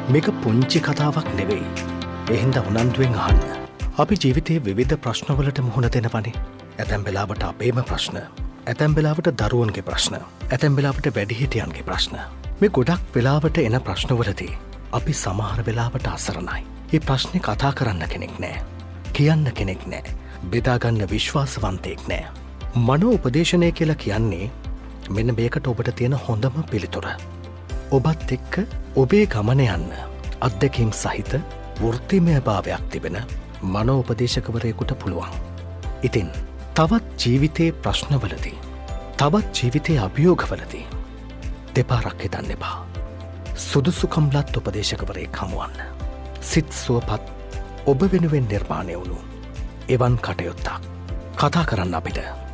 මේක පුංචි කතාවක් නෙවෙයි. එහින්ද උනන්දුවෙන් අහන්න. අපි ජීවිතයේ විවිධ ප්‍රශ්නවලට මුහුණ දෙනවනේ. ඇතැම් වෙලාවට අපේම ප්‍රශ්න, ඇතැම් වෙලාවට දරුවන්ගේ ප්‍රශ්න, ඇතැම් වෙලාවට වැඩිහිටියන්ගේ ප්‍රශ්න. මේ ගොඩක් වෙලාවට එන ප්‍රශ්නවලදී අපි සමහර වෙලාවට අසරණයි. ඒ ප්‍රශ්නේ කතා කරන්න කෙනෙක් නෑ. කියන්න කෙනෙක් නෑ. බෙදාගන්න විශ්වාසවන්තයෙක් නෑ. මනෝ උපදේශනය කියලා කියන්නේ මෙන්න මේකට ඔබට තියෙන හොඳම පිළිතුර. ඔබත් එක්ක ඔබේ ගමන යන්න අත්දැකීම් සහිත වෘත්තිමය භාවයක් තිබෙන මනෝ උපදේශකවරයෙකුට පුළුවන්. ඉතින් තවත් ජීවිතයේ ප්‍රශ්නවලදී, තවත් ජීවිතයේ අභියෝගවලදී දෙපාරක් හිතන්න එපා. සුදුසුකම්ලත් උපදේශකවරයෙක් හමුවන්න. සිත් සුවපත් ඔබ වෙනුවෙන් නිර්මාණය වුණු එවන් කටයුත්තක් කතා කරන්න අපිට